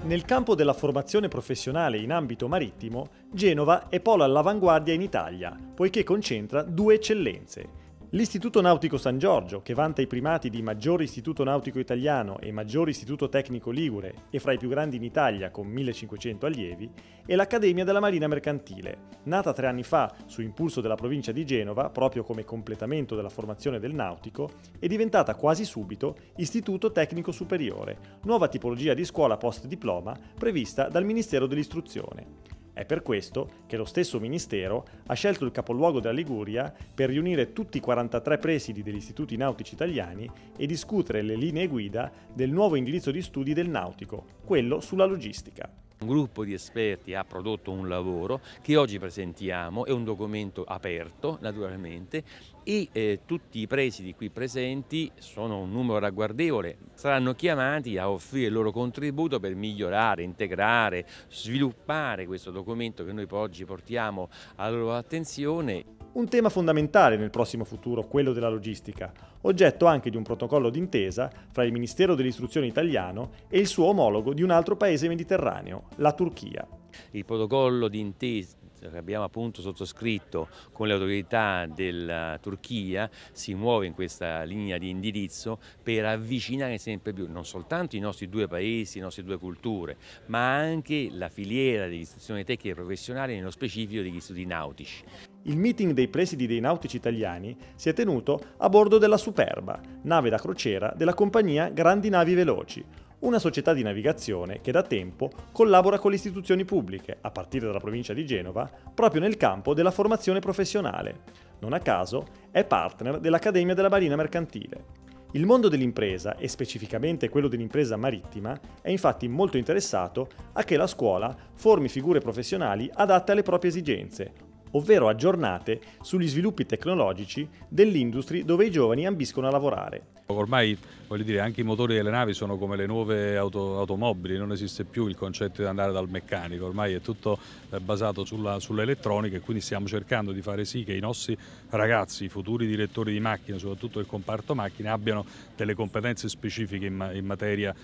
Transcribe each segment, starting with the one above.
Nel campo della formazione professionale in ambito marittimo, Genova è polo all'avanguardia in Italia, poiché concentra due eccellenze. L'Istituto Nautico San Giorgio, che vanta i primati di maggior istituto nautico italiano e maggior istituto tecnico ligure e fra i più grandi in Italia con 1500 allievi, e l'Accademia della Marina Mercantile, nata 3 anni fa su impulso della provincia di Genova, proprio come completamento della formazione del nautico, è diventata quasi subito Istituto Tecnico Superiore, nuova tipologia di scuola post-diploma prevista dal Ministero dell'Istruzione. È per questo che lo stesso Ministero ha scelto il capoluogo della Liguria per riunire tutti i 43 presidi degli istituti nautici italiani e discutere le linee guida del nuovo indirizzo di studi del nautico, quello sulla logistica. Un gruppo di esperti ha prodotto un lavoro che oggi presentiamo, è un documento aperto naturalmente e tutti i presidi qui presenti, sono un numero ragguardevole, saranno chiamati a offrire il loro contributo per migliorare, integrare, sviluppare questo documento che noi oggi portiamo alla loro attenzione. Un tema fondamentale nel prossimo futuro, quello della logistica, oggetto anche di un protocollo d'intesa fra il Ministero dell'Istruzione italiano e il suo omologo di un altro paese mediterraneo, la Turchia. Il protocollo d'intesa che abbiamo appunto sottoscritto con le autorità della Turchia si muove in questa linea di indirizzo per avvicinare sempre più non soltanto i nostri due paesi, le nostre due culture, ma anche la filiera dell'istruzione tecnica e professionale, nello specifico degli studi nautici. Il meeting dei presidi dei nautici italiani si è tenuto a bordo della Superba, nave da crociera della compagnia Grandi Navi Veloci, una società di navigazione che da tempo collabora con le istituzioni pubbliche, a partire dalla provincia di Genova, proprio nel campo della formazione professionale. Non a caso è partner dell'Accademia della Marina Mercantile. Il mondo dell'impresa, e specificamente quello dell'impresa marittima, è infatti molto interessato a che la scuola formi figure professionali adatte alle proprie esigenze, ovvero aggiornate sugli sviluppi tecnologici dell'industria dove i giovani ambiscono a lavorare. Ormai, voglio dire, anche i motori delle navi sono come le nuove automobili, non esiste più il concetto di andare dal meccanico, ormai è tutto basato sull'elettronica e quindi stiamo cercando di fare sì che i nostri ragazzi, i futuri direttori di macchine, soprattutto del comparto macchine, abbiano delle competenze specifiche in materia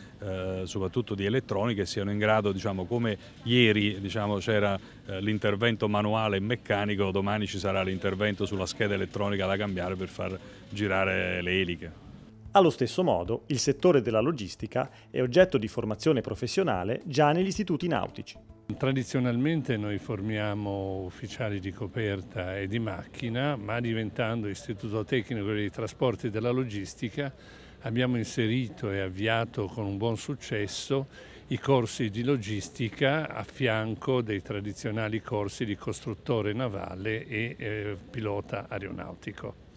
soprattutto di elettronica e siano in grado, diciamo, come ieri c'era l'intervento manuale e meccanico, domani ci sarà l'intervento sulla scheda elettronica da cambiare per far girare le eliche. Allo stesso modo, il settore della logistica è oggetto di formazione professionale già negli istituti nautici. Tradizionalmente noi formiamo ufficiali di coperta e di macchina, ma diventando Istituto Tecnico dei Trasporti e della Logistica abbiamo inserito e avviato con un buon successo i corsi di logistica a fianco dei tradizionali corsi di costruttore navale e pilota aeronautico.